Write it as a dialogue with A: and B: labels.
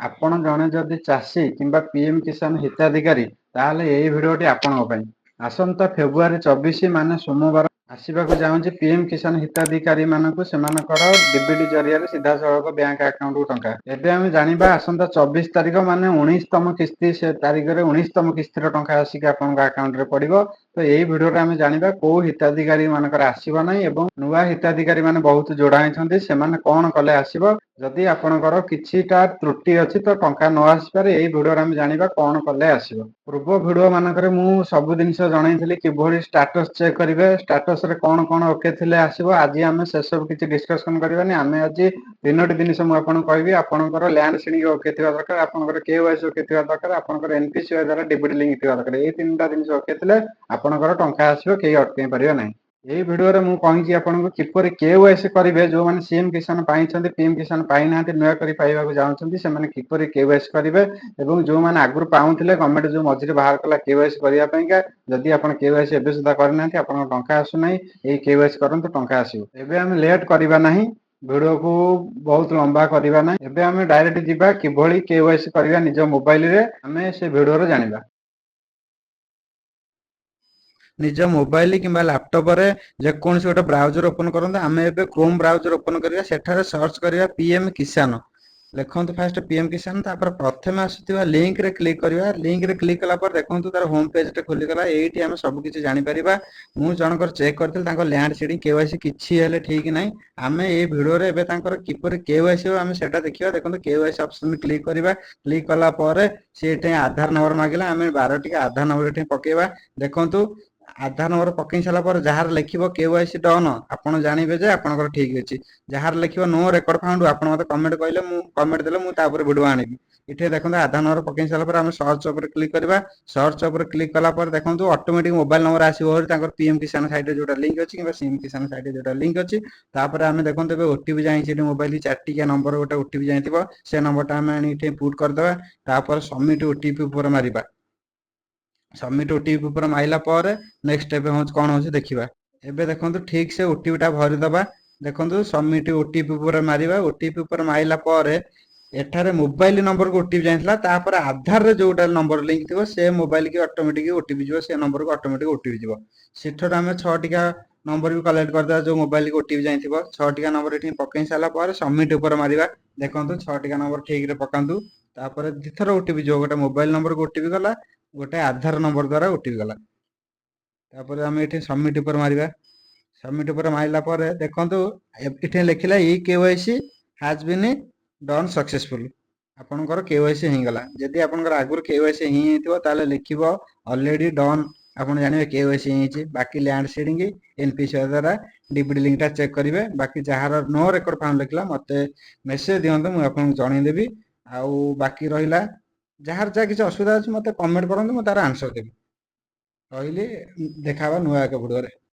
A: ଆପଣ ଜଣେ ଯଦି ଚାଷୀ କିମ୍ବା ପିଏମ୍ କିଷାନ ହିତାଧିକାରୀ ତାହେଲେ ଏଇ ଭିଡ଼ିଓଟି ଆପଣଙ୍କ ପାଇଁ। ଆସନ୍ତା ଫେବୃଆରୀ 24 ମାନେ ସୋମବାର ଆସିବାକୁ ଯାଉଛି ପିଏମ୍ କିଷାନ ହିତାଧିକାରୀମାନଙ୍କୁ ସେମାନଙ୍କର ଡିବିଟି ଜରିଆରେ ସିଧାସଳଖ ବ୍ୟାଙ୍କ ଆକାଉଣ୍ଟକୁ ଟଙ୍କା। ଏବେ ଆମେ ଜାଣିବା ଆସନ୍ତା 24 ତାରିଖ ମାନେ 19ତମ କିସ୍ତି ସେ ତାରିଖରେ 19ତମ କିସ୍ତିର ଟଙ୍କା ଆସିକି ଆପଣଙ୍କ ଆକାଉଣ୍ଟରେ ପଡ଼ିବ। ତ ଏଇ ଭିଡ଼ିଓରେ ଆମେ ଜାଣିବା କୋଉ ହିତାଧିକାରୀ ମାନଙ୍କର ଆସିବ ନାହିଁ ଏବଂ ନୂଆ ହିତାଧିକାରୀ ମାନେ ବହୁତ ଯୋଡ଼ା ହେଇଛନ୍ତି ସେମାନେ କ'ଣ କଲେ ଆସିବ। ଯଦି ଆପଣଙ୍କର କିଛିଟା ତ୍ରୁଟି ଅଛି ତ ଟଙ୍କା ନ ଆସିପାରେ ଏଇ ଭିଡ଼ିଓରେ ଆମେ ଜାଣିବା କ'ଣ କଲେ ଆସିବ। ପୂର୍ବ ଭିଡ଼ିଓ ମାନଙ୍କରେ ମୁଁ ସବୁ ଜିନିଷ ଜଣେଇଥିଲି କିଭଳି ଷ୍ଟାଟସ୍ ଚେକ୍ କରିବେ, ଷ୍ଟାଟସ୍ରେ କ'ଣ କ'ଣ ଓକେ ଥିଲେ ଆସିବ। ଆଜି ଆମେ ସେସବୁ କିଛି ଡିସ୍କସନ୍ କରିବାନି। ଆମେ ଆଜି 3ଟି ଜିନିଷ ମୁଁ ଆପଣଙ୍କୁ କହିବି। ଆପଣଙ୍କର ଲ୍ୟାଣ୍ଡ ସିଡ଼ିଂ ଓକେ ଥିବା ଦରକାର, ଆପଣଙ୍କର KYC ଓକେ ଥିବା ଦରକାର, ଆପଣଙ୍କର NPCI ଦ୍ୱାରା ଡିବିଟି ଲିଙ୍କ ଥିବା ଦରକାର। ଏଇ 3ଟା ଜିନିଷ ଓକେ ଥିଲେ ଆପଣଙ୍କର ଟଙ୍କା ଆସିବ, କେହି ଅଟକେଇ ପାରିବେ ନାହିଁ। ଏଇ ଭିଡ଼ିଓରେ ମୁଁ କହିଛି ଆପଣଙ୍କୁ କିପରି KYC କରିବେ। ଯେଉଁମାନେ ସିଏମ୍ କିଷାନ ପାଇଛନ୍ତି, ପିଏମ୍ କିଷାନ ପାଇନାହାନ୍ତି, ନୂଆକରି ପାଇବାକୁ ଚାହୁଁଛନ୍ତି ସେମାନେ କିପରି KYC କରିବେ ଏବଂ ଯେଉଁମାନେ ଆଗରୁ ପାଉଥିଲେ ଗଭର୍ଣ୍ଣମେଣ୍ଟ ଯେଉଁ ମଝିରେ ବାହାର କଲା KYC କରିବା ପାଇଁକା, ଯଦି ଆପଣ KYC ଏବେ ସୁଦ୍ଧା କରିନାହାନ୍ତି ଆପଣଙ୍କ ଟଙ୍କା ଆସୁନାହିଁ, ଏଇ KYC କରନ୍ତୁ, ଟଙ୍କା ଆସିବ। ଏବେ ଆମେ ଲେଟ୍ କରିବା ନାହିଁ, ଭିଡ଼ିଓକୁ ବହୁତ ଲମ୍ବା କରିବା ନାହିଁ। ଏବେ ଆମେ ଡାଇରେକ୍ଟ ଯିବା କିଭଳି KYC କରିବା ନିଜ ମୋବାଇଲରେ, ଆମେ ସେ ଭିଡ଼ିଓରେ ଜାଣିବା। ନିଜ ମୋବାଇଲ କିମ୍ବା ଲ୍ୟାପଟପରେ ଯେକୌଣସି ଗୋଟେ ବ୍ରାଉଜର ଓପନ୍ କରନ୍ତୁ। ଆମେ ଏବେ କ୍ରୋମ୍ ବ୍ରାଉଜର ଓପନ୍ କରିବା, ସେଠାରେ ସର୍ଚ୍ଚ କରିବା ପିଏମ୍ କିଷାନ। ଲେଖନ୍ତୁ ଫାଷ୍ଟ ପିଏମ୍ କିଷାନ, ତାପରେ ପ୍ରଥମେ ଆସୁଥିବା ଲିଙ୍କରେ କ୍ଲିକ୍ କରିବା। ଲିଙ୍କରେ କ୍ଲିକ୍ କଲା ପରେ ଦେଖନ୍ତୁ ତାର ହୋମ୍ ପେଜଟେ ଖୋଲିଗଲା। ଏଇଠି ଆମେ ସବୁ କିଛି ଜାଣିପାରିବା। ମୁଁ ଜଣଙ୍କର ଚେକ୍ କରିଥିଲି ତାଙ୍କ ଲ୍ୟାଣ୍ଡ ସିଡ଼ିଂ KYC କିଛି ହେଲେ ଠିକ୍ ନାହିଁ। ଆମେ ଏଇ ଭିଡ଼ିଓରେ ଏବେ ତାଙ୍କର କିପରି KYC ହେବ ଆମେ ସେଟା ଦେଖିବା। ଦେଖନ୍ତୁ KYC ଅପସନ୍ କ୍ଲିକ୍ କରିବା। କ୍ଲିକ୍ କଲା ପରେ ସେ ଏଠି ଆଧାର ନମ୍ବର ମାଗିଲା, ଆମେ 12ଟି ଆଧାର ନମ୍ବର ଏଠି ପକେଇବା। ଦେଖନ୍ତୁ ଆଧାର ନମ୍ବର ପକେଇ ସାରିଲା ପରେ ଯାହାର ଲେଖିବ KYC ଡନ୍ ଆପଣ ଜାଣିବେ ଯେ ଆପଣଙ୍କର ଠିକ୍ ଅଛି। ଯାହାର ଲେଖିବ ନୋ ରେକର୍ଡ ଫାଉଣ୍ଡ ଆପଣ ମୋତେ କମେଣ୍ଟ କହିଲେ, ମୁଁ କମେଣ୍ଟ ଦେଲେ ମୁଁ ତାପରେ ଭିଡ଼ିଓ ଆଣିବି। ଏଠି ଦେଖନ୍ତୁ ଆଧାର ନମ୍ବର ପକେଇ ସାରିଲା ପରେ ଆମେ ସର୍ଚ୍ଚ ଉପରେ କ୍ଲିକ୍ କରିବା। ସର୍ଚ୍ଚ ଉପରେ କ୍ଲିକ୍ କଲା ପରେ ଦେଖନ୍ତୁ ଅଟୋମେଟିକ୍ ମୋବାଇଲ ନମ୍ବର ଆସିବ ତାଙ୍କର ପିଏମ୍ କିଷାନ ସାଇଟ୍ରେ ଯୋଉଟା ଲିଙ୍କ ଅଛି କିମ୍ବା ସିଏମ୍ କିଷାନ ସାଇଟ୍ରେ ଯୋଉଟା ଲିଙ୍କ ଅଛି। ତାପରେ ଆମେ ଦେଖନ୍ତୁ ଏବେ ଓଟିପି ଯାଇଁଛି ଏଠି ମୋବାଇଲ 4ଟିକିଆ ନମ୍ବର ଗୋଟେ ଓଟିପି ଯାଇଥିବ, ସେ ନମ୍ବରଟା ଆମେ ଆଣି ଏଠି ପୁଟ୍ କରିଦେବା। ତାପରେ ସବମିଟ୍ ଓଟିପି ଉପରେ ମାରିବା। ସବମିଟ୍ ଓଟିପି ଉପରେ ମାରିଲା ପରେ ନେକ୍ସଟ ଏବେ ହେଉଛି କ'ଣ ହେଉଛି ଦେଖିବା। ଏବେ ଦେଖନ୍ତୁ ଠିକ୍ ସେ ଓଟିପିଟା ଭରିଦେବା। ଦେଖନ୍ତୁ ସବମିଟ୍ ଓଟିପି ଉପରେ ମାରିବା। ଓଟିପି ଉପରେ ମାରିଲା ପରେ ଏଠାରେ ମୋବାଇଲ ନମ୍ବରକୁ ଓଟିପି ଯାଇଥିଲା, ତାପରେ ଆଧାରରେ ଯୋଉଟା ନମ୍ବର ଲିଙ୍କ ଥିବ ସେ ମୋବାଇଲ କି ଅଟୋମେଟିକ୍ ଓଟିପି ଯିବ, ସେ ନମ୍ବରକୁ ଅଟୋମେଟିକ୍ ଓଟିପି ଯିବ। ସେଠାରୁ ଆମେ 6ଟିକା ନମ୍ବର ବି କଲେକ୍ଟ କରିଦେବା ଯୋଉ ମୋବାଇଲକୁ ଓଟିପି ଯାଇଥିବ। 6ଟିକା ନମ୍ବର ଏଠି ପକେଇ ସାରିଲା ପରେ ସବମିଟ୍ ଉପରେ ମାରିବା। ଦେଖନ୍ତୁ 6ଟିକା ନମ୍ବର ଠିକରେ ପକାନ୍ତୁ। ତାପରେ ଦ୍ୱିଥର ଓଟିପି ଯିବ, ଗୋଟେ ମୋବାଇଲ ନମ୍ବରକୁ ଓଟିପି ଗଲା, ଗୋଟେ ଆଧାର ନମ୍ବର ଦ୍ୱାରା ଓଟିପି ଗଲା। ତାପରେ ଆମେ ଏଠି ସବମିଟ୍ ଉପରେ ମାରିବା। ସବମିଟ୍ ଉପରେ ମାରିଲା ପରେ ଦେଖନ୍ତୁ ଏଠି ଲେଖିଲା KYC has been done successful. ଆପଣଙ୍କର KYC ହେଇଗଲା। ଯଦି ଆପଣଙ୍କର ଆଗରୁ KYC ହେଇଯାଇଥିବ ତାହେଲେ ଲେଖିବ ଅଲରେଡି ଡନ୍, ଆପଣ ଜାଣିବେ KYC ହେଇଛି। ବାକି ଲ୍ୟାଣ୍ଡ ସିଡ଼ିଂ NPCI ଦ୍ୱାରା ଡିବିଟି ଲିଙ୍କଟା ଚେକ୍ କରିବେ। ବାକି ଯାହାର ନୋ ରେକର୍ଡ ଫାଉଣ୍ଡ ଲେଖିଲା ମୋତେ ମେସେଜ ଦିଅନ୍ତୁ, ମୁଁ ଆପଣଙ୍କୁ ଜଣେଇଦେବି। ଆଉ ବାକି ରହିଲା ଯାହାର ଯାହା କିଛି ଅସୁବିଧା ଅଛି ମୋତେ କମେଣ୍ଟ କରନ୍ତୁ, ମୁଁ ତାର ଆନ୍ସର ଦେବି। ରହିଲି, ଦେଖା ହେବା ନୂଆ ଏକ ଭିଡ଼ିଓରେ।